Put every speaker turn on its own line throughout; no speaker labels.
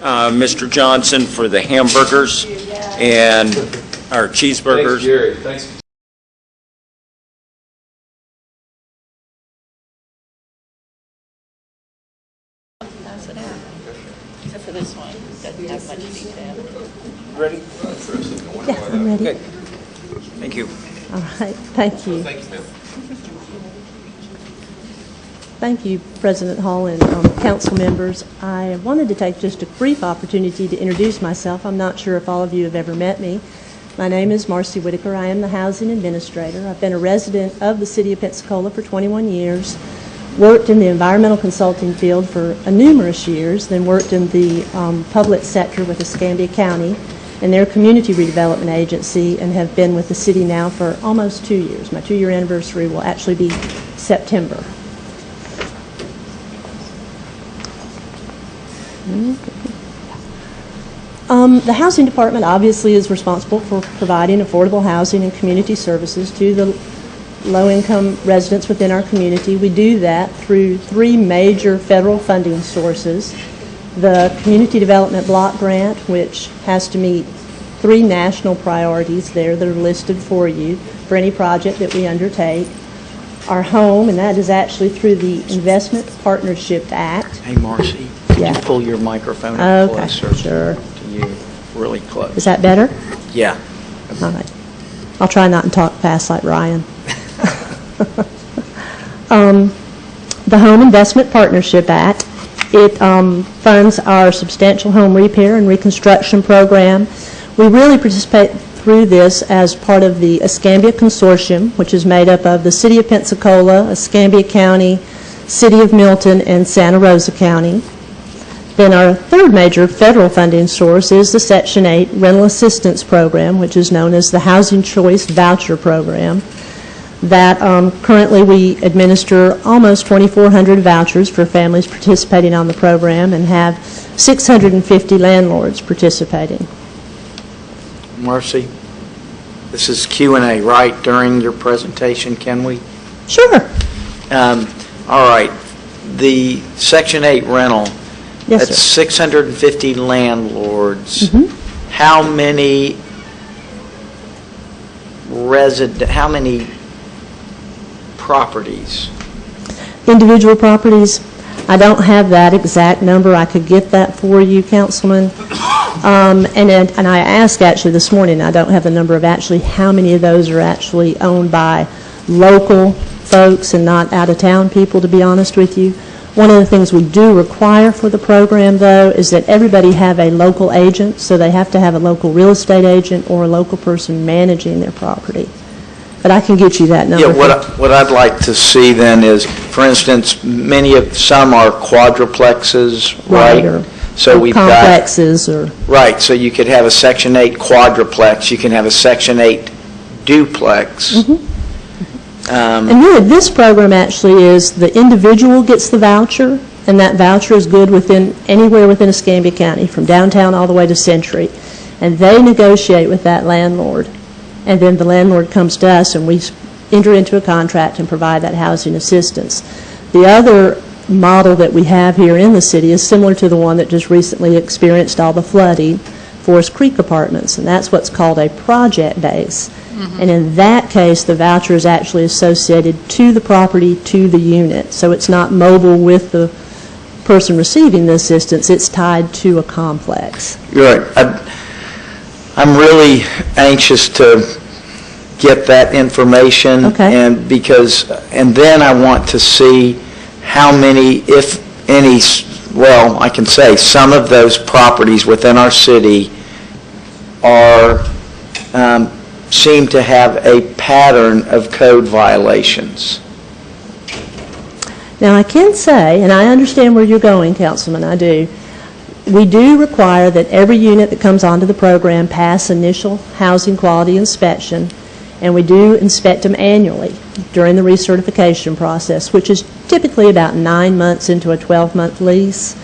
Mr. Johnson for the hamburgers and our cheeseburgers.
Thanks, Jerry. Thanks.
Except for this one, doesn't have much detail.
Ready?
Yeah, I'm ready.
Okay. Thank you.
All right, thank you.
Thank you, ma'am.
Thank you, President Hall and council members. I wanted to take just a brief opportunity to introduce myself. I'm not sure if all of you have ever met me. My name is Marcie Whitaker. I am the housing administrator. I've been a resident of the city of Pensacola for 21 years, worked in the environmental consulting field for numerous years, then worked in the public sector with Escambia County and their community redevelopment agency, and have been with the city now for almost 2 years. My 2-year anniversary will actually be September. The housing department obviously is responsible for providing affordable housing and community services to the low-income residents within our community. We do that through 3 major federal funding sources. The Community Development Block Grant, which has to meet 3 national priorities there that are listed for you for any project that we undertake. Our home, and that is actually through the Investment Partnership Act.
Hey, Marcie, could
Yeah.
you pull your microphone up
Okay,
closer
sure.
to you? Really close.
Is that better?
Yeah.
All right. I'll try not to talk fast like Ryan. The Home Investment Partnership Act, it funds our substantial home repair and reconstruction program. We really participate through this as part of the Escambia Consortium, which is made up of the City of Pensacola, Escambia County, City of Milton, and Santa Rosa County. Then our 3rd major federal funding source is the Section 8 Rental Assistance Program, which is known as the Housing Choice Voucher Program. That currently we administer almost 2,400 vouchers for families participating on the program and have 650 landlords participating.
Marcie, this is Q&A, right, during your presentation, can we?
Sure.
All right. The Section 8 rental,
Yes,
that's
sir.
650 landlords.
Mhm.
How many how many properties?
Individual properties, I don't have that exact number. I could get that for you, Councilman. And I asked actually this morning, I don't have the number of actually how many of those are actually owned by local folks and not out-of-town people, to be honest with you. One of the things we do require for the program, though, is that everybody have a local agent, so they have to have a local real estate agent or a local person managing their property. But I can get you that number.
Yeah, what I'd like to see then is, for instance, some are quadruplexes, right?
Or
So we've got
complexes or...
right. So you could have a Section 8 quadruplex. You can have a Section 8 duplex.
Mm-hmm. And really, this program actually is the individual gets the voucher, and that voucher is good anywhere within Escambia County, from downtown all the way to Century. And they negotiate with that landlord. And then the landlord comes to us, and we enter into a contract and provide that housing assistance. The other model that we have here in the city is similar to the one that just recently experienced all the flooding, Forest Creek Apartments, and that's what's called a project base. Mm-hmm. And in that case, the voucher is actually associated to the property, to the unit. So it's not mobile with the person receiving the assistance, it's tied to a complex.
You're right. I'm really anxious to get that information,
Okay.
and then I want to see how many, if any, well, I can say some of those properties within our city seem to have a pattern of code violations.
Now, I can say, and I understand where you're going, Councilman, I do, we do require that every unit that comes onto the program pass initial housing quality inspection, and we do inspect them annually during the recertification process, which is typically about 9 months into a 12-month lease.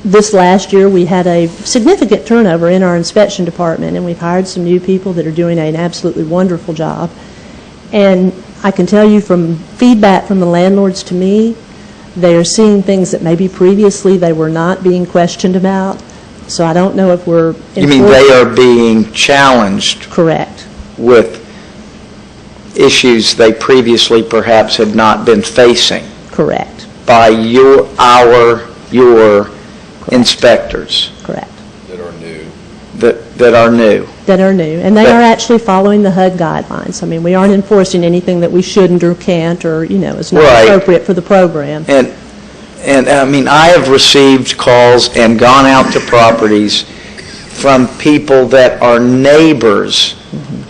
This last year, we had a significant turnover in our inspection department, and we've hired some new people that are doing an absolutely wonderful job. And I can tell you from feedback from the landlords to me, They are seeing things that maybe previously they were not being questioned about. So I don't know if we're...
You mean they are being challenged
Correct.
with issues they previously perhaps had not been facing
Correct.
by your inspectors
Correct.
That are new.
that are new.
That are new. And they are actually following the HUD guidelines. I mean, we aren't enforcing anything that we shouldn't or can't or, is not
Right.
appropriate for the program.
And I mean, I have received calls and gone out to properties from people that are neighbors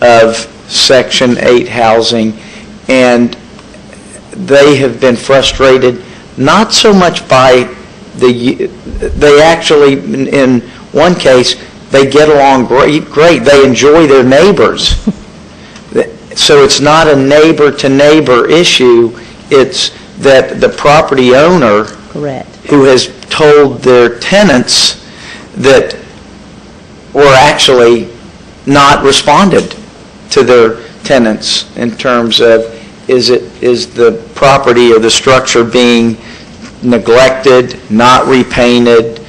of Section 8 housing, and they have been frustrated, not so much by they actually, in one case, they get along great. They enjoy their neighbors. So it's not a neighbor-to-neighbor issue. It's that the property owner
Correct.
who has told their tenants that were actually not responded to their tenants in terms of is the property or the structure being neglected, not repainted,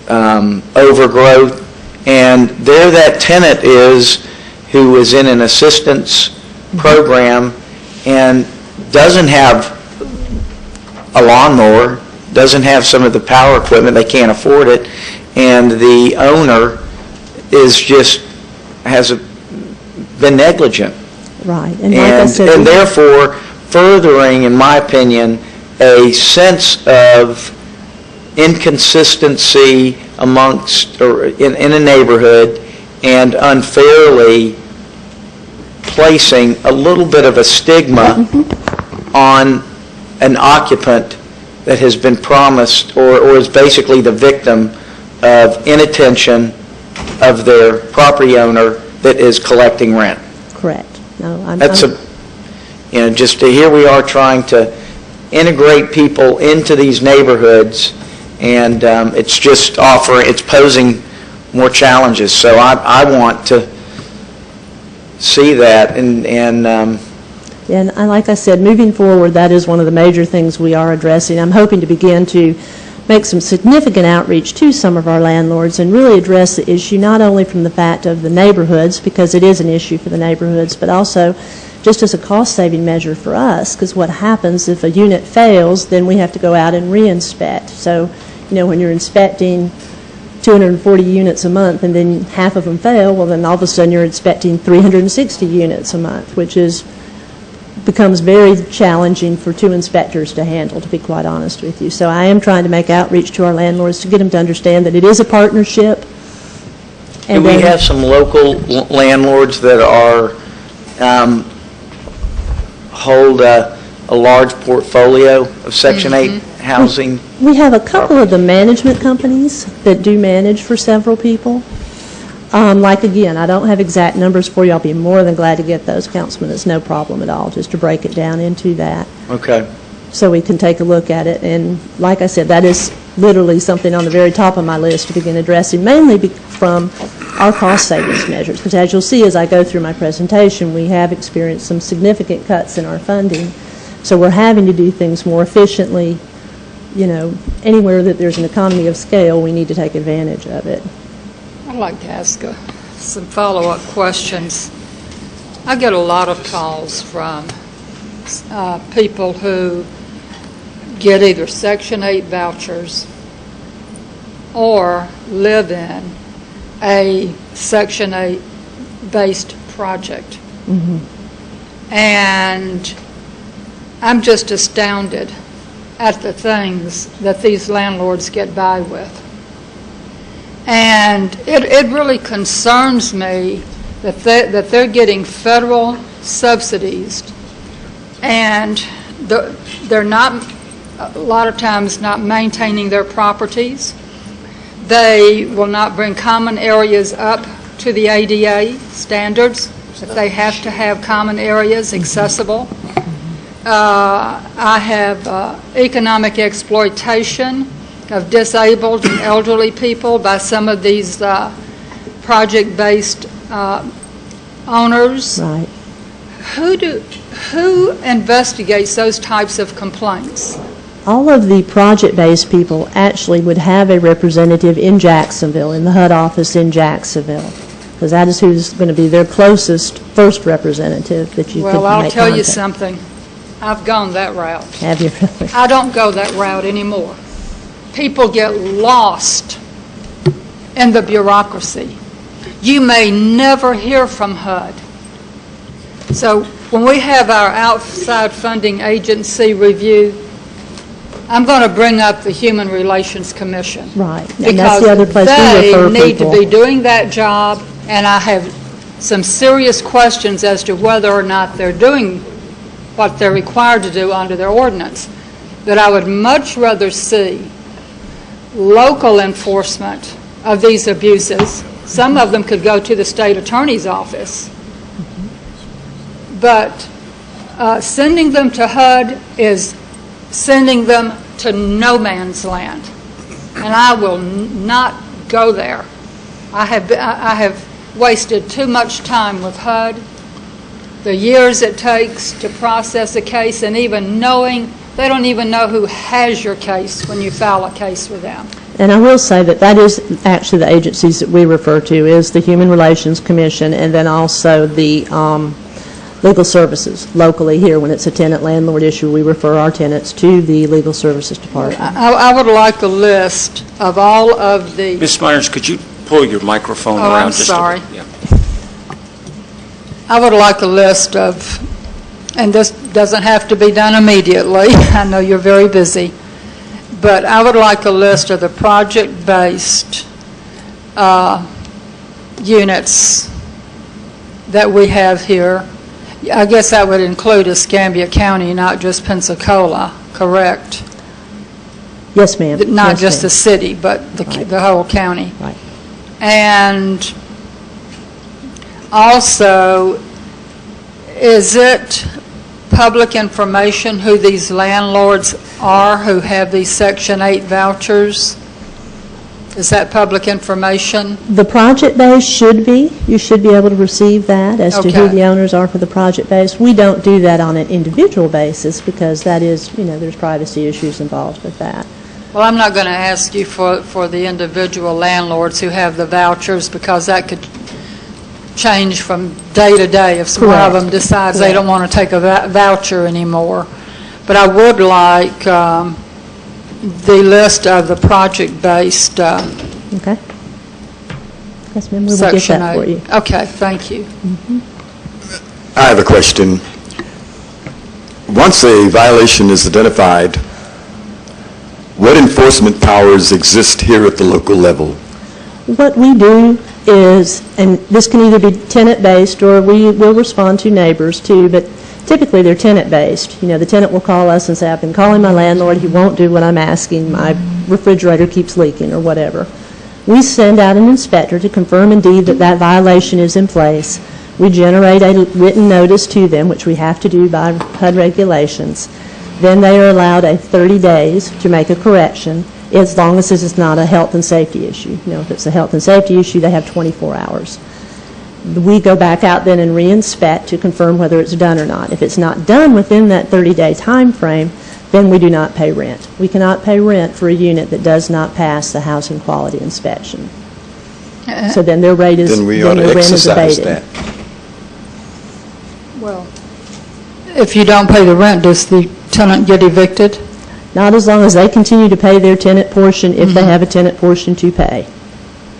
overgrowth, and there that tenant is who is in an assistance program and doesn't have a lawnmower, doesn't have some of the power equipment, they can't afford it, and the owner is been negligent.
Right. And like I said,
And therefore furthering, in my opinion, a sense of inconsistency amongst, or in a neighborhood, and unfairly placing a little bit of a stigma on an occupant that has been promised or is basically the victim of inattention of their property owner that is collecting rent.
correct. No,
That's just here we are trying to integrate people into these neighborhoods, and it's posing more challenges. So I want to see that, and
like I said, moving forward, that is one of the major things we are addressing. I'm hoping to begin to make some significant outreach to some of our landlords and really address the issue not only from the fact of the neighborhoods, because it is an issue for the neighborhoods, but also just as a cost-saving measure for us, because what happens if a unit fails, then we have to go out and re-inspect. So, when you're inspecting 240 units a month and then half of them fail, well, then all of a sudden you're inspecting 360 units a month, which becomes very challenging for two inspectors to handle, to be quite honest with you. So I am trying to make outreach to our landlords to get them to understand that it is a partnership.
do we have some local landlords that are hold a large portfolio of Section 8 housing?
We have a couple of the management companies that do manage for several people. Again, I don't have exact numbers for you. I'll be more than glad to get those, Councilman. It's no problem at all, just to break it down into that.
Okay.
So we can take a look at it. And like I said, that is literally something on the very top of my list to begin addressing, mainly from our cost savings measures. Because as you'll see as I go through my presentation, we have experienced some significant cuts in our funding. So we're having to do things more efficiently. Anywhere that there's an economy of scale, we need to take advantage of it.
I'd like to ask some follow-up questions. I get a lot of calls from people who get either Section 8 vouchers or live in a Section 8 based project. And I'm just astounded at the things that these landlords get by with. And it really concerns me that they're getting federal subsidies, and they're not, a lot of times, not maintaining their properties. They will not bring common areas up to the ADA standards. That they have to have common areas accessible. I have economic exploitation of disabled and elderly people by some of these project-based owners.
Right.
Who investigates those types of complaints?
all of the project-based people actually would have a representative in Jacksonville, in the HUD office in Jacksonville, because that is who's going to be their closest first representative that you could make
Well, I'll tell you
contact.
something. I've gone that route.
Have you really?
I don't go that route anymore. People get lost in the bureaucracy. You may never hear from HUD. So when we have our outside funding agency review, I'm going to bring up the Human Relations Commission.
Right, and that's the other place we refer
Because they need to
people.
be doing that job, and I have some serious questions as to whether or not they're doing what they're required to do under their ordinance. But I would much rather see local enforcement of these abuses. Some of them could go to the state attorney's office. But sending them to HUD is sending them to no man's land. And I will not go there. I have wasted too much time with HUD, the years it takes to process a case, and even knowing, they don't even know who has your case when you file a case with them.
And I will say that that is actually the agencies that we refer to, is the Human Relations Commission, and then also the legal services locally here. When it's a tenant-landlord issue, we refer our tenants to the legal services department.
I would like a list of all of the...
Ms. Myers, could you pull your microphone around?
I'm
just a
sorry.
bit? Yeah.
I would like a list of, and this doesn't have to be done immediately, I know you're very busy, but I would like a list of the project-based units that we have here. I guess that would include Escambia County, not just Pensacola, correct?
Yes, ma'am.
Not
Yes,
just the
ma'am.
city, but the whole county.
Right.
And also, is it public information who these landlords are who have these Section 8 vouchers? Is that public information?
The project base should be. You should be able to receive that as to who
Okay.
the owners are for the project base. We don't do that on an individual basis because that is, there's privacy issues involved with that.
Well, I'm not going to ask you for the individual landlords who have the vouchers, because that could change from day to day if one of
Correct.
them decides they
Correct.
don't want to take a voucher anymore. But I would like the list of the project-based
Okay? Yes, ma'am, we will get
Section
that for
8.
you.
Okay, thank you.
I have a question. Once a violation is identified, what enforcement powers exist here at the local level?
What we do is, and this can either be tenant-based or we will respond to neighbors too, but typically they're tenant-based. The tenant will call us and say, I've been calling my landlord, he won't do what I'm asking, my refrigerator keeps leaking or whatever. We send out an inspector to confirm indeed that that violation is in place. We generate a written notice to them, which we have to do by HUD regulations. Then they are allowed 30 days to make a correction, as long as this is not a health and safety issue. If it's a health and safety issue, they have 24 hours. We go back out then and re-inspect to confirm whether it's done or not. If it's not done within that 30-day time frame, then we do not pay rent. We cannot pay rent for a unit that does not pass the housing quality inspection. So then their rate is,
Then we ought to
their rent is
exercise
abated.
that.
Well, if you don't pay the rent, does the tenant get evicted?
Not as long as they continue to pay their tenant portion, if they have a tenant portion to pay.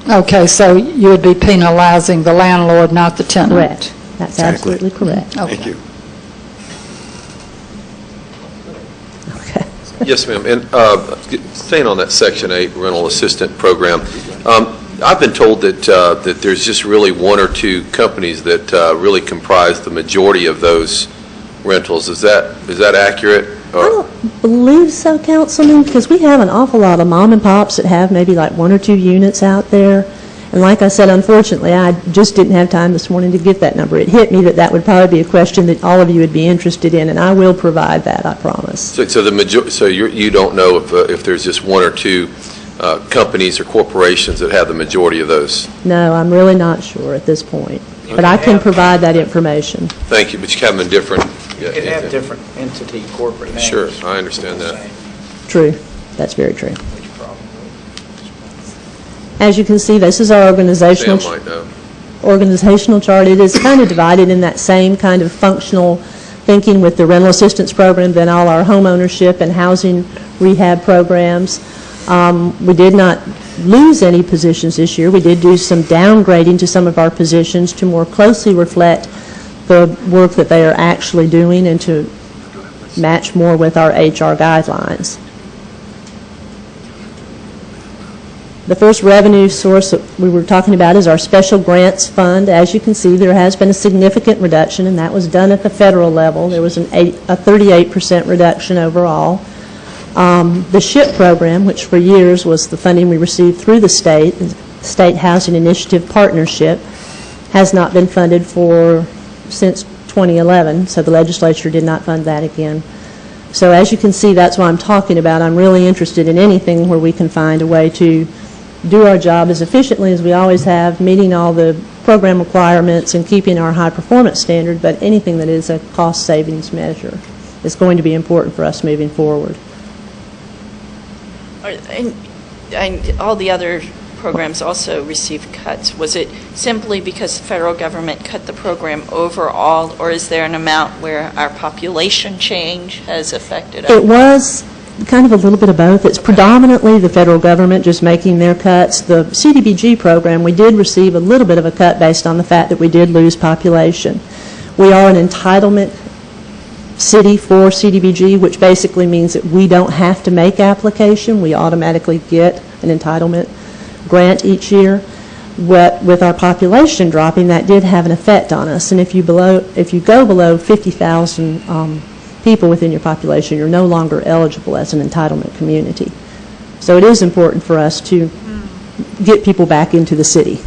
Okay, so you would be penalizing the landlord, not the tenant?
Correct. That's
Exactly.
absolutely correct.
Okay.
Thank you.
Okay.
Yes, ma'am. And staying on that Section 8 rental assistant program, I've been told that there's just really one or two companies that really comprise the majority of those rentals. Is that accurate?
I don't believe so, Councilman, because we have an awful lot of mom and pops that have maybe like 1 or 2 units out there. And like I said, unfortunately, I just didn't have time this morning to get that number. It hit me that that would probably be a question that all of you would be interested in, and I will provide that, I promise.
So you don't know if there's just 1 or 2 companies or corporations that have the majority of those?
No, I'm really not sure at this point. But I can provide that information.
Thank you, but you have them in different...
You could have different entity corporate names.
Sure, I understand that.
True. That's very true. As you can see, this is our organizational
Sam might know.
organizational chart. It is kind of divided in that same kind of functional thinking with the rental assistance program, then all our home ownership and housing rehab programs. We did not lose any positions this year. We did do some downgrading to some of our positions to more closely reflect the work that they are actually doing and to match more with our HR guidelines. The first revenue source that we were talking about is our special grants fund. As you can see, there has been a significant reduction, and that was done at the federal level. There was a 38% reduction overall. The SHIP program, which for years was the funding we received through the State Housing Initiative Partnership, has not been funded since 2011, so the legislature did not fund that again. So as you can see, that's what I'm talking about. I'm really interested in anything where we can find a way to do our job as efficiently as we always have, meeting all the program requirements and keeping our high performance standard, but anything that is a cost savings measure is going to be important for us moving forward.
And all the other programs also received cuts. Was it simply because the federal government cut the program overall, or is there an amount where our population change has affected us?
It was kind of a little bit of both. It's predominantly the federal government just making their cuts. The CDBG program, we did receive a little bit of a cut based on the fact that we did lose population. We are an entitlement city for CDBG, which basically means that we don't have to make application. We automatically get an entitlement grant each year. But with our population dropping, that did have an effect on us. And if you go below 50,000 people within your population, you're no longer eligible as an entitlement community. So it is important for us to get people back into the city.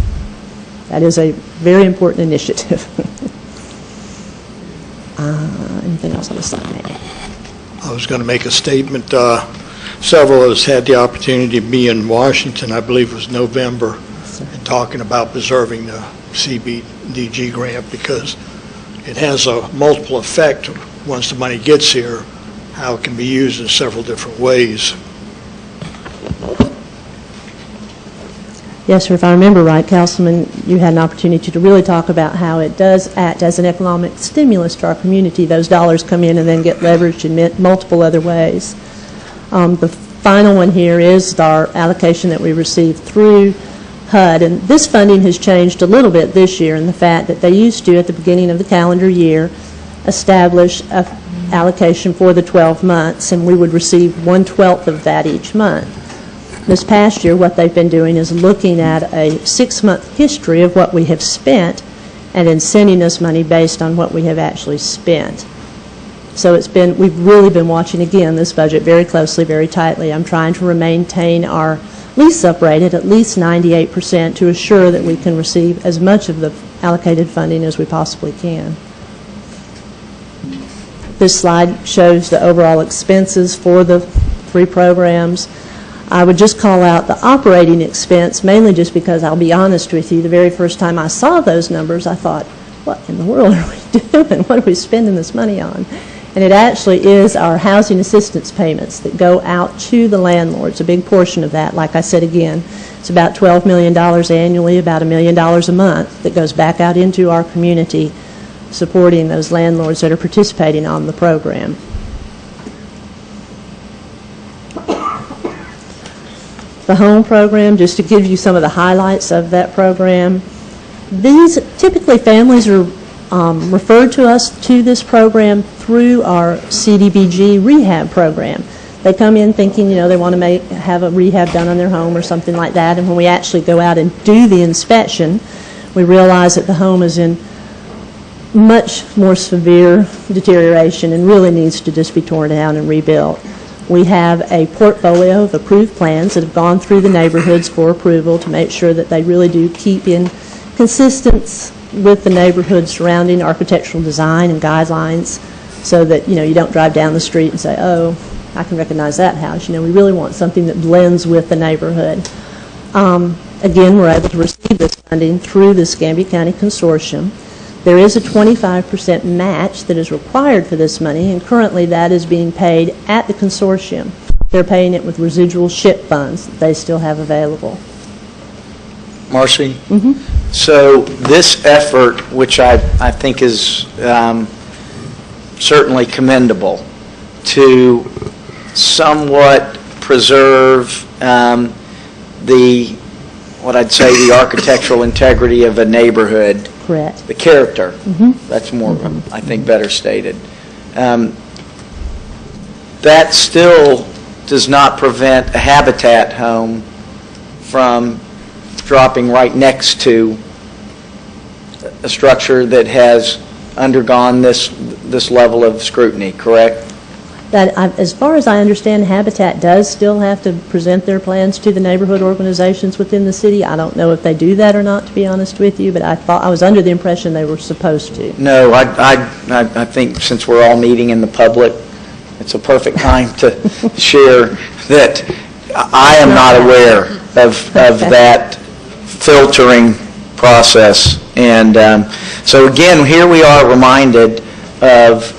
That is a very important initiative. Anything else on the slide, Megan?
I was going to make a statement. Several of us had the opportunity to be in Washington, I believe it was November, and talking about preserving the CBDG grant because it has a multiple effect once the money gets here, how it can be used in several different ways.
Yes, sir. If I remember right, Councilman, you had an opportunity to really talk about how it does act as an economic stimulus to our community. Those dollars come in and then get leveraged in multiple other ways. The final one here is our allocation that we received through HUD, and this funding has changed a little bit this year in the fact that they used to, at the beginning of the calendar year, establish an allocation for the 12 months, and we would receive 1/12 of that each month. This past year, what they've been doing is looking at a 6-month history of what we have spent and then sending us money based on what we have actually spent. So we've really been watching, again, this budget very closely, very tightly. I'm trying to maintain our lease-up rate at least 98% to assure that we can receive as much of the allocated funding as we possibly can. This slide shows the overall expenses for the 3 programs. I would just call out the operating expense, mainly just because I'll be honest with you, the very first time I saw those numbers, I thought, what in the world are we doing? What are we spending this money on? And it actually is our housing assistance payments that go out to the landlords, a big portion of that. Like I said again, it's about $12 million annually, about $1 million a month that goes back out into our community, supporting those landlords that are participating on the program. The home program, just to give you some of the highlights of that program, these typically families are referred to us to this program through our CDBG rehab program. They come in thinking, they want to have a rehab done on their home or something like that, and when we actually go out and do the inspection, we realize that the home is in much more severe deterioration and really needs to just be torn down and rebuilt. We have a portfolio of approved plans that have gone through the neighborhoods for approval to make sure that they really do keep in consistence with the neighborhood surrounding architectural design and guidelines so that, you don't drive down the street and say, oh, I can recognize that house. We really want something that blends with the neighborhood. Again, we're able to receive this funding through the Escambia County Consortium. There is a 25% match that is required for this money, and currently that is being paid at the consortium. They're paying it with residual SHIP funds that they still have available.
Marcie? So this effort, which I think is certainly commendable, to somewhat preserve what I'd say the architectural integrity of a neighborhood.
Correct.
The character. That's more, I think, better stated. That still does not prevent a Habitat home from dropping right next to a structure that has undergone this level of scrutiny, correct?
As far as I understand, Habitat does still have to present their plans to the neighborhood organizations within the city. I don't know if they do that or not, to be honest with you, but I was under the impression they were supposed to.
No, I think since we're all meeting in the public, it's a perfect time to share that I am not aware of that filtering process. And so again, here we are reminded of,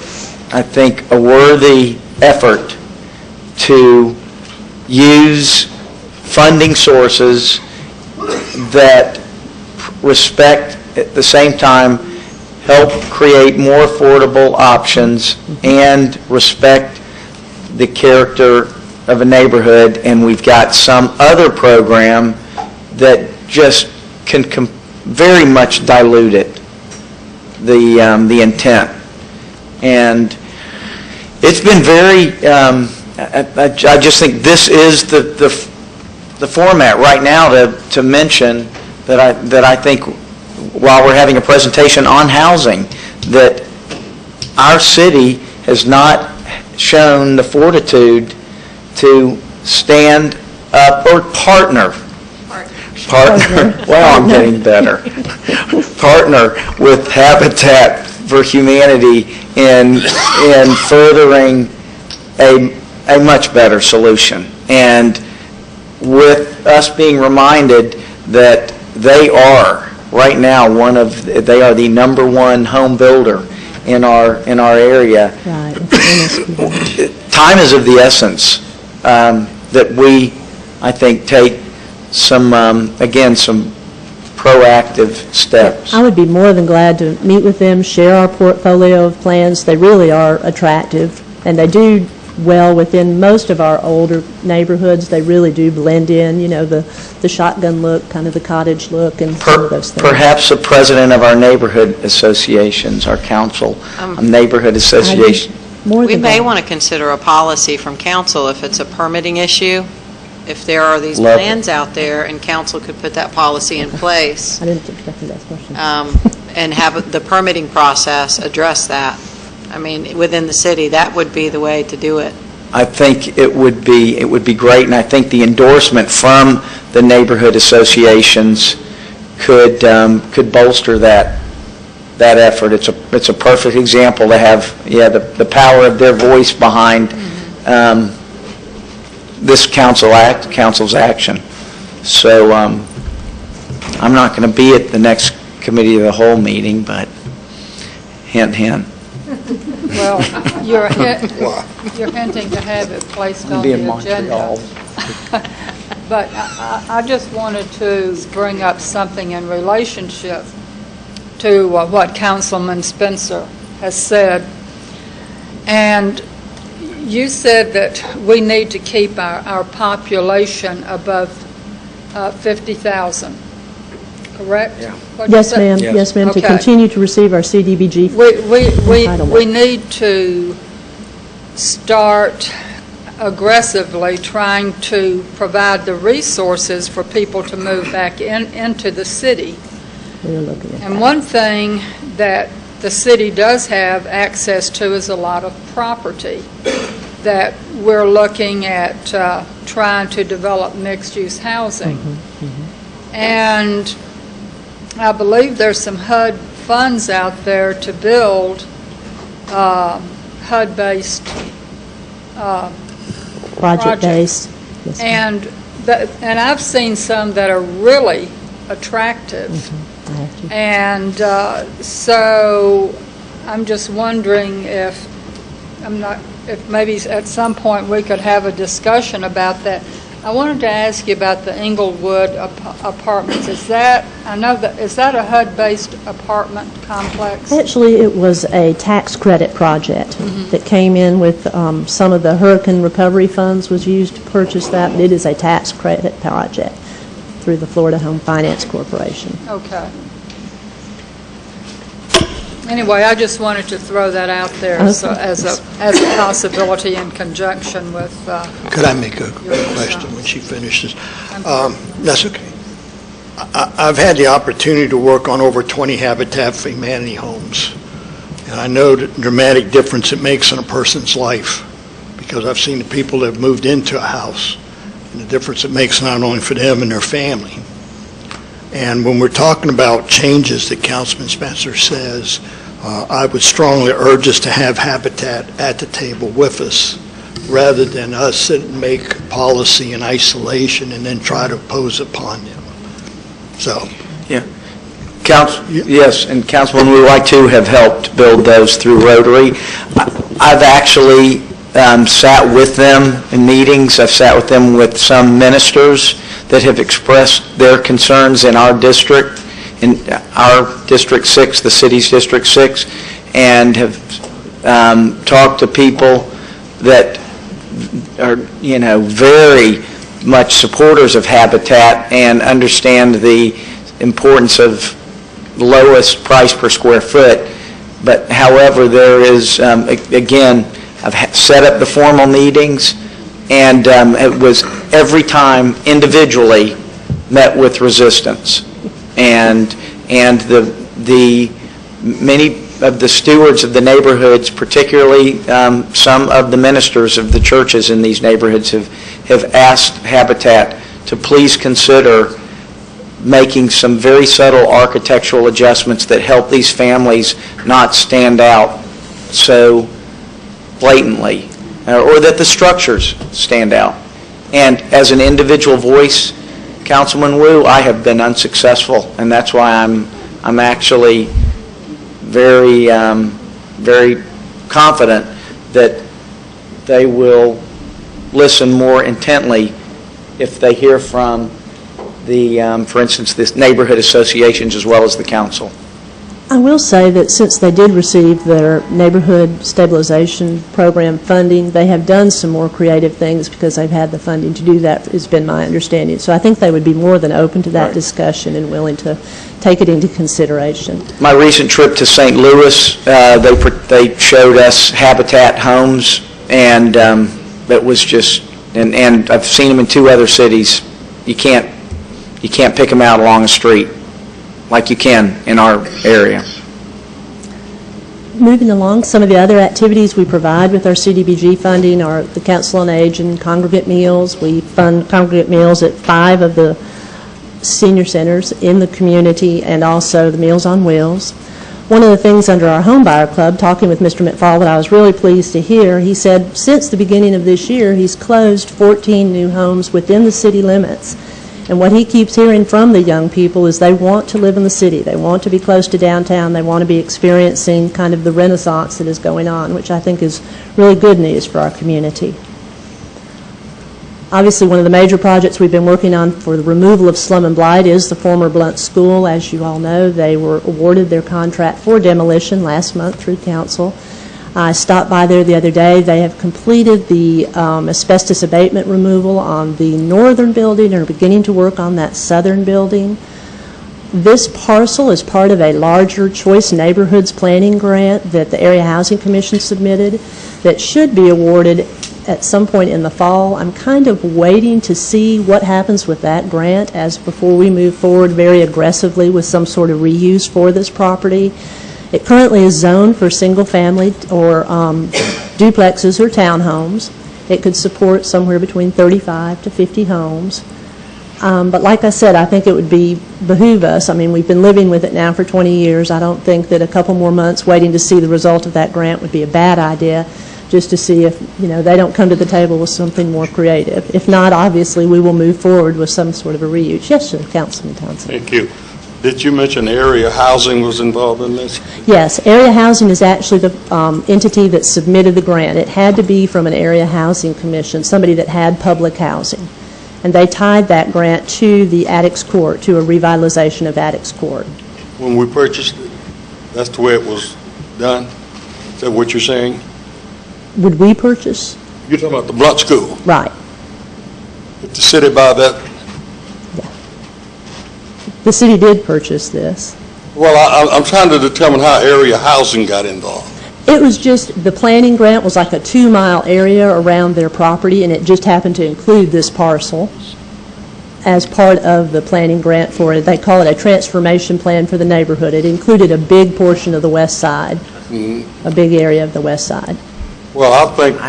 I think, a worthy effort to use funding sources that respect, at the same time, help create more affordable options and respect the character of a neighborhood. And we've got some other program that just can very much dilute it, the intent. And it's been very, I just think this is the format right now to mention that I think, while we're having a presentation on housing, that our city has not shown the fortitude to stand up or partner. Well, I'm getting better. Partner with Habitat for Humanity in furthering a much better solution. And with us being reminded that they are right now they are the #1 home builder in our area.
Right.
Time is of the essence that we, I think, take some proactive steps.
I would be more than glad to meet with them, share our portfolio of plans. They really are attractive, and they do well within most of our older neighborhoods. They really do blend in, the shotgun look, kind of the cottage look, and some of those things.
Perhaps the president of our neighborhood associations, our council, neighborhood association.
We may want to consider a policy from council if it's a permitting issue. If there are these plans out there, and council could put that policy in place.
I didn't expect that question.
And have the permitting process address that. I mean, within the city, that would be the way to do it.
I think it would be great, and I think the endorsement from the neighborhood associations could bolster that effort. It's a perfect example to have the power of their voice behind this council's action. So I'm not going to be at the next committee of the whole meeting, but hint, hint.
Well, you're hinting to have it placed on the agenda. But I just wanted to bring up something in relationship to what Councilman Spencer has said. And you said that we need to keep our population above 50,000, correct?
Yeah.
Yes, ma'am. Yes, ma'am.
Okay.
To continue to receive our CDBG entitlement.
We need to start aggressively trying to provide the resources for people to move back into the city.
We're looking at
And
that.
one thing that the city does have access to is a lot of property that we're looking at trying to develop mixed-use housing. And I believe there's some HUD funds out there to build HUD-based
Project-based. Yes, ma'am.
and I've seen some that are really attractive.
I have to.
And so I'm just wondering if if maybe at some point we could have a discussion about that. I wanted to ask you about the Englewood apartments. Is that a HUD-based apartment complex?
Actually, it was a tax credit project that came in with some of the hurricane recovery funds was used to purchase that, but it is a tax credit project through the Florida Home Finance Corporation.
Okay. Anyway, I just wanted to throw that out there as a possibility in conjunction with...
Could I make a question when she finishes? That's okay. I've had the opportunity to work on over 20 Habitat for Humanity homes, and I know the dramatic difference it makes in a person's life, because I've seen the people that have moved into a house and the difference it makes not only for them and their family. And when we're talking about changes that Councilman Spencer says, I would strongly urge us to have Habitat at the table with us, rather than us sit and make policy in isolation and then try to impose upon them. So.
Yeah. Yes, and Councilman, we like to have helped build those through Rotary. I've actually sat with them in meetings. I've sat with them with some ministers that have expressed their concerns in our district, in our District 6, the city's District 6, and have talked to people that are, very much supporters of Habitat and understand the importance of lowest price per square foot. But however, there is, again, I've set up the formal meetings, and it was every time individually met with resistance. And the many of the stewards of the neighborhoods, particularly some of the ministers of the churches in these neighborhoods, have asked Habitat to please consider making some very subtle architectural adjustments that help these families not stand out so blatantly, or that the structures stand out. And as an individual voice, Councilman Wu, I have been unsuccessful, and that's why I'm actually very, very confident that they will listen more intently if they hear from the, for instance, the neighborhood associations as well as the council.
I will say that since they did receive their neighborhood stabilization program funding, they have done some more creative things because they've had the funding to do that, has been my understanding. So I think they would be more than open to that discussion and willing to take it into consideration.
My recent trip to St. Louis, they showed us Habitat homes, and that was just, and I've seen them in 2 other cities. You can't pick them out along a street like you can in our area.
Moving along, some of the other activities we provide with our CDBG funding are the Council on Aging, congregate meals. We fund congregate meals at 5 of the senior centers in the community, and also the Meals on Wheels. One of the things under our Home Buyer Club, talking with Mr. McFall, that I was really pleased to hear, he said since the beginning of this year, he's closed 14 new homes within the city limits. And what he keeps hearing from the young people is they want to live in the city. They want to be close to downtown. They want to be experiencing kind of the renaissance that is going on, which I think is really good news for our community. Obviously, one of the major projects we've been working on for the removal of slum and blight is the former Blunt School. As you all know, they were awarded their contract for demolition last month through council. I stopped by there the other day. They have completed the asbestos abatement removal on the northern building and are beginning to work on that southern building. This parcel is part of a larger Choice Neighborhoods Planning Grant that the Area Housing Commission submitted that should be awarded at some point in the fall. I'm kind of waiting to see what happens with that grant before we move forward very aggressively with some sort of reuse for this property. It currently is zoned for single-family or duplexes or townhomes. It could support somewhere between 35 to 50 homes. But like I said, I think it would behoove us. I mean, we've been living with it now for 20 years. I don't think that a couple more months waiting to see the result of that grant would be a bad idea, just to see if, they don't come to the table with something more creative. If not, obviously, we will move forward with some sort of a reuse. Yes, sir, Councilman Townsend.
Thank you. Did you mention area housing was involved in this?
Yes, area housing is actually the entity that submitted the grant. It had to be from an area housing commission, somebody that had public housing. And they tied that grant to the Addicts Court, to a revitalization of Addicts Court.
When we purchased it, that's the way it was done? Is that what you're saying?
Would we purchase?
You're talking about the Blunt School?
Right.
Did the city buy that?
The city did purchase this.
Well, I'm trying to determine how area housing got involved.
It was just, the planning grant was like a 2-mile area around their property, and it just happened to include this parcel as part of the planning grant for it. They call it a transformation plan for the neighborhood. It included a big portion of the west side, a big area of the west side.
Well, I think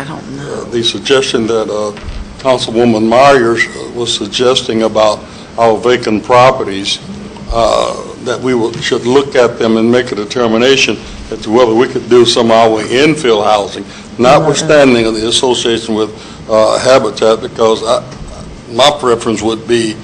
the suggestion that Councilwoman Myers was suggesting about our vacant properties, that we should look at them and make a determination as to whether we could do some of our infill housing, notwithstanding the association with Habitat, because my preference would be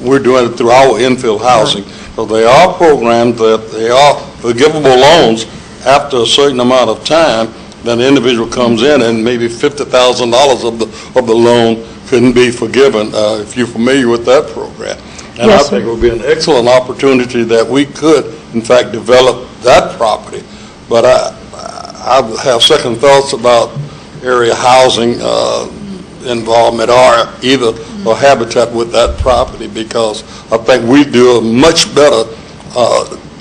we're doing it through our infill housing. So they are programs that they are forgivable loans after a certain amount of time. Then the individual comes in and maybe $50,000 of the loan couldn't be forgiven, if you're familiar with that program. And
Yes,
I think it would be an excellent opportunity that we could, in fact, develop that property. But I have second thoughts about area housing involvement or either a Habitat with that property, because I think we do a much better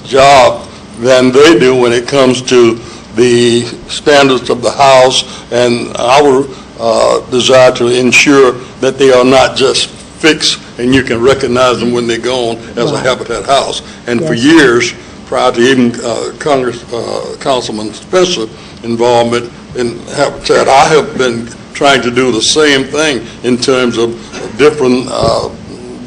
job than they do when it comes to the standards of the house and our desire to ensure that they are not just fixed and you can recognize them when they're gone as a Habitat house. And for years, prior to even Councilman Spencer involvement in Habitat, I have been trying to do the same thing in terms of different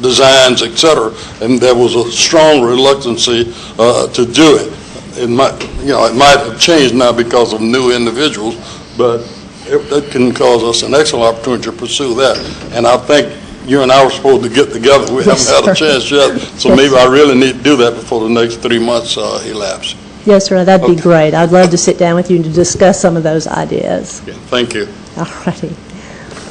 designs, et cetera, and there was a strong reluctancy to do it. It might have changed now because of new individuals, but it can cause us an excellent opportunity to pursue that. And I think you and I were supposed to get together. We haven't had a chance yet, so maybe I really need to do that before the next 3 months elapse.
Yes, sir, that'd be great. I'd love to sit down with you and to discuss some of those ideas.
Yeah, thank you.
All righty.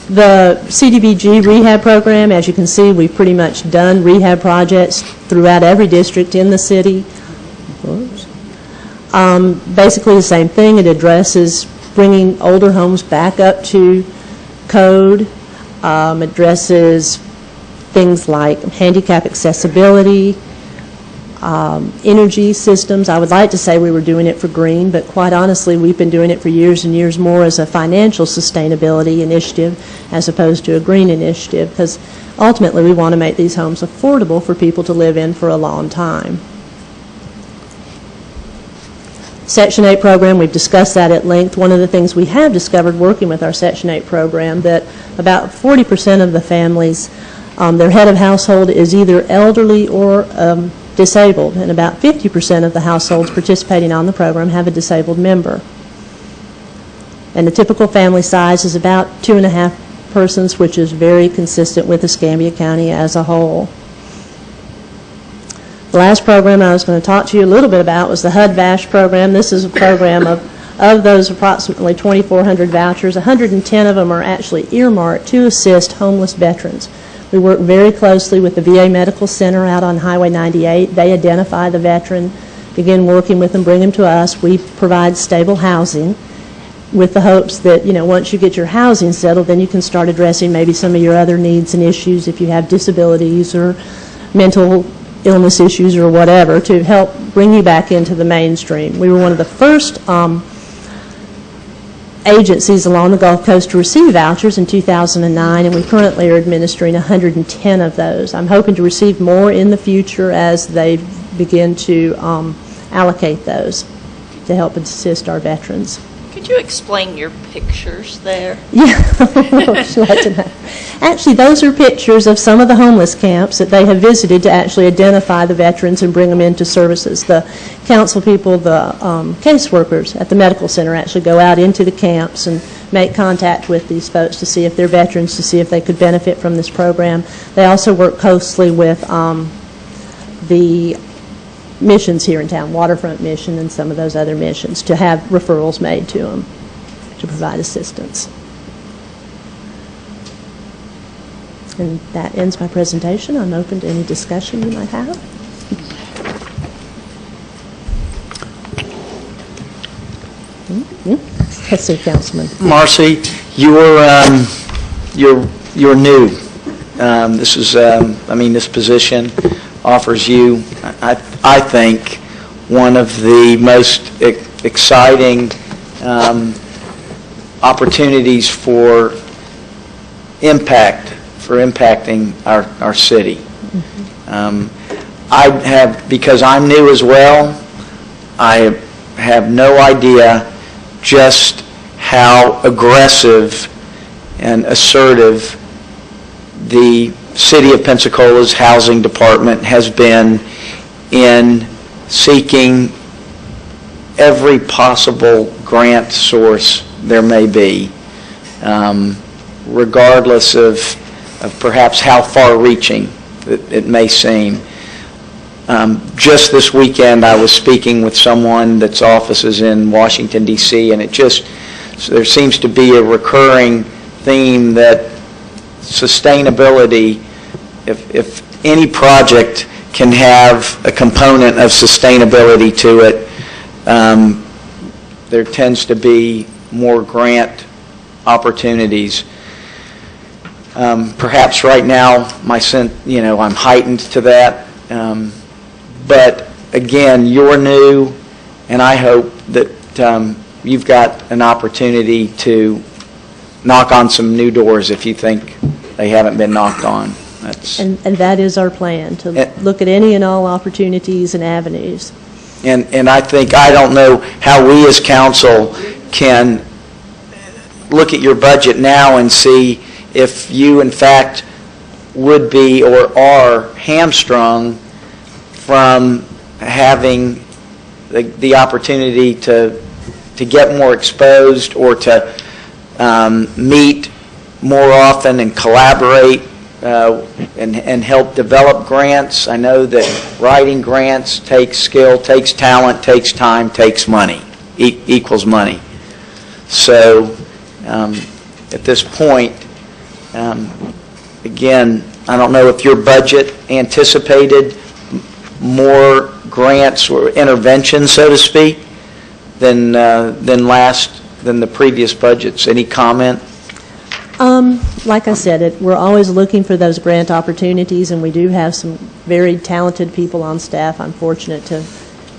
The CDBG rehab program, as you can see, we've pretty much done rehab projects throughout every district in the city. Basically the same thing. It addresses bringing older homes back up to code, addresses things like handicap accessibility, energy systems. I would like to say we were doing it for green, but quite honestly, we've been doing it for years and years more as a financial sustainability initiative as opposed to a green initiative, because ultimately we want to make these homes affordable for people to live in for a long time. Section 8 program, we've discussed that at length. One of the things we have discovered working with our Section 8 program, that about 40% of the families, their head of household is either elderly or disabled, and about 50% of the households participating on the program have a disabled member. And the typical family size is about 2.5 persons, which is very consistent with Escambia County as a whole. The last program I was going to talk to you a little bit about was the HUD-VASH program. This is a program of those approximately 2,400 vouchers, 110 of them are actually earmarked to assist homeless veterans. We work very closely with the VA Medical Center out on Highway 98. They identify the veteran, begin working with them, bring them to us. We provide stable housing with the hopes that, once you get your housing settled, then you can start addressing maybe some of your other needs and issues if you have disabilities or mental illness issues or whatever, to help bring you back into the mainstream. We were one of the first agencies along the Gulf Coast to receive vouchers in 2009, and we currently are administering 110 of those. I'm hoping to receive more in the future as they begin to allocate those to help assist our veterans.
Could you explain your pictures there?
Yeah, would you like to know? Actually, those are pictures of some of the homeless camps that they have visited to actually identify the veterans and bring them into services. The council people, the caseworkers at the medical center actually go out into the camps and make contact with these folks to see if they're veterans, to see if they could benefit from this program. They also work closely with the missions here in town, Waterfront Mission and some of those other missions, to have referrals made to them to provide assistance. And that ends my presentation. I'm open to any discussion you might have. Yes, sir, Councilman.
Marcie, you're new. This is, this position offers you, I think, one of the most exciting opportunities for impacting our city. Because I'm new as well, I have no idea just how aggressive and assertive the City of Pensacola's Housing Department has been in seeking every possible grant source there may be, regardless of perhaps how far-reaching it may seem. Just this weekend, I was speaking with someone that's office is in Washington, D.C., and there seems to be a recurring theme that sustainability, if any project can have a component of sustainability to it, there tends to be more grant opportunities. Perhaps right now, I'm heightened to that. But again, you're new, and I hope that you've got an opportunity to knock on some new doors if you think they haven't been knocked on.
And that is our plan, to look at any and all opportunities and avenues.
And I don't know how we as council can look at your budget now and see if you in fact would be or are hamstrung from having the opportunity to get more exposed or to meet more often and collaborate and help develop grants. I know that writing grants takes skill, takes talent, takes time, takes money, equals money. So at this point, again, I don't know if your budget anticipated more grants or interventions, so to speak, than the previous budgets. Any comment?
Like I said, we're always looking for those grant opportunities, and we do have some very talented people on staff. I'm fortunate to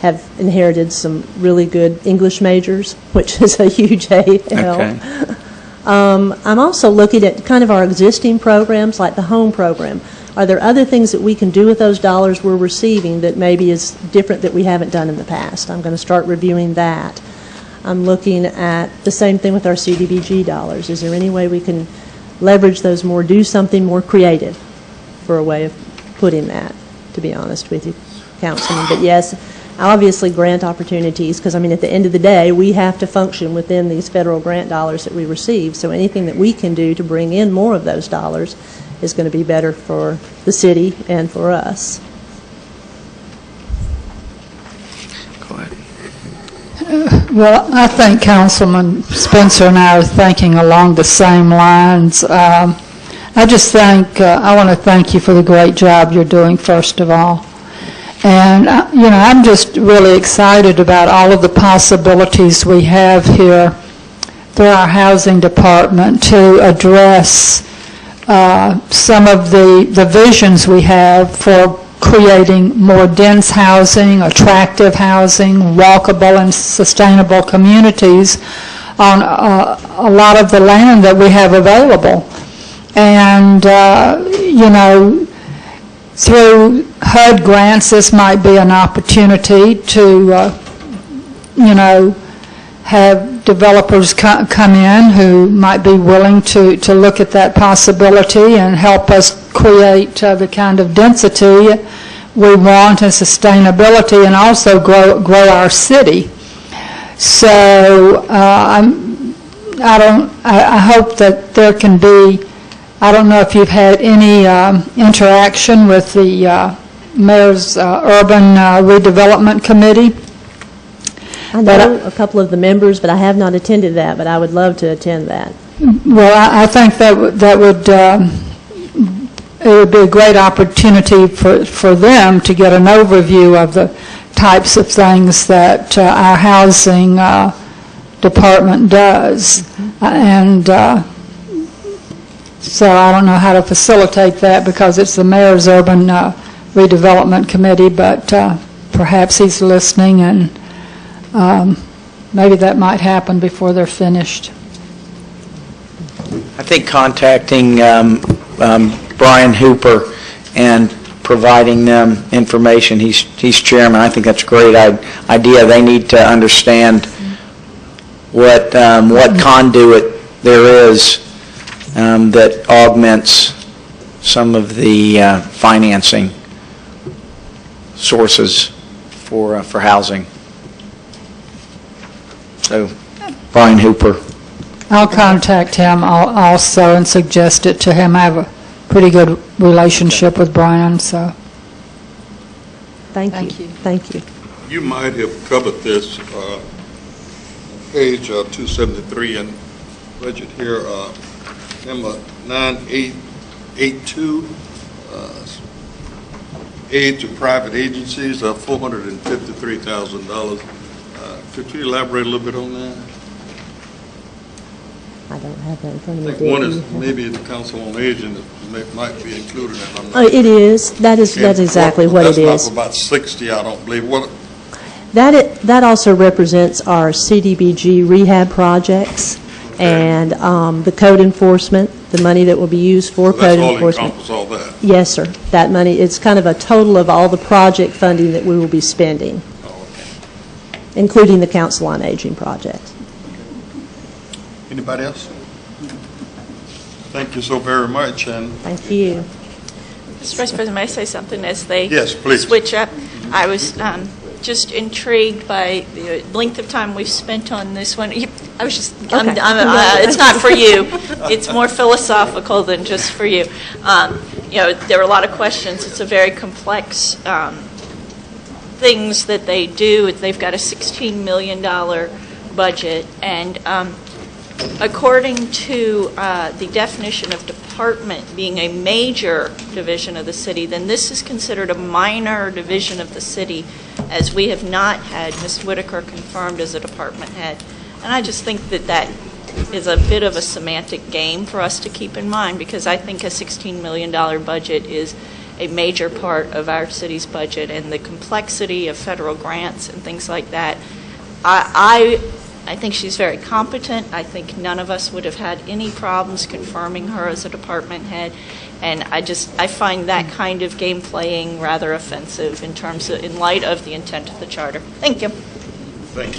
have inherited some really good English majors, which is a huge help.
Okay.
I'm also looking at kind of our existing programs, like the home program. Are there other things that we can do with those dollars we're receiving that maybe is different that we haven't done in the past? I'm going to start reviewing that. I'm looking at the same thing with our CDBG dollars. Is there any way we can leverage those more, do something more creative for a way of putting that, to be honest with you, Councilman? But yes, obviously grant opportunities, because at the end of the day, we have to function within these federal grant dollars that we receive. So anything that we can do to bring in more of those dollars is going to be better for the city and for us.
Go ahead.
Well, I think Councilman Spencer and I are thinking along the same lines. I just think, I want to thank you for the great job you're doing, first of all. And, I'm just really excited about all of the possibilities we have here through our housing department to address some of the visions we have for creating more dense housing, attractive housing, walkable and sustainable communities on a lot of the land that we have available. And, through HUD grants, this might be an opportunity to, have developers come in who might be willing to look at that possibility and help us create the kind of density we want and sustainability, and also grow our city. So I hope that there can be, I don't know if you've had any interaction with the Mayor's Urban Redevelopment Committee.
I know a couple of the members, but I have not attended that, but I would love to attend that.
Well, I think that would it would be a great opportunity for them to get an overview of the types of things that our housing department does. And so I don't know how to facilitate that because it's the Mayor's Urban Redevelopment Committee, but perhaps he's listening, and maybe that might happen before they're finished.
I think contacting Brian Hooper and providing them information, he's chairman, I think that's a great idea. They need to understand what conduit there is that augments some of the financing sources for housing. So, Brian Hooper.
I'll contact him also and suggest it to him. I have a pretty good relationship with Brian, so.
Thank you. Thank you.
You might have covered this, page 273 in budget here, number 9882, aid to private agencies, $453,000. Could you elaborate a little bit on that?
I don't have that in front of
I
me.
think one is maybe the Council on Aging might be included in it.
Oh, it is. That's exactly what it
That's
is.
not about 60, I don't believe. What?
That also represents our CDBG rehab projects and the code enforcement, the money that will be used for code enforcement.
That's all encompass all that?
Yes, sir. That money, it's kind of a total of all the project funding that we will be spending, including the Council on Aging project.
Anybody else? Thank you so very much. And
Thank you.
Mr. Vice President, may I say something as they
Yes, please.
switch up? I was just intrigued by the length of time we've spent on this one. I was just, it's not for you. It's more philosophical than just for you. There are a lot of questions. It's a very complex things that they do. They've got a $16 million budget, and according to the definition of department being a major division of the city, then this is considered a minor division of the city, as we have not had Ms. Whitaker confirmed as a department head. And I just think that is a bit of a semantic game for us to keep in mind, because I think a $16 million budget is a major part of our city's budget, and the complexity of federal grants and things like that. I think she's very competent. I think none of us would have had any problems confirming her as a department head, and I find that kind of game playing rather offensive in light of the intent of the charter. Thank you.
thank you.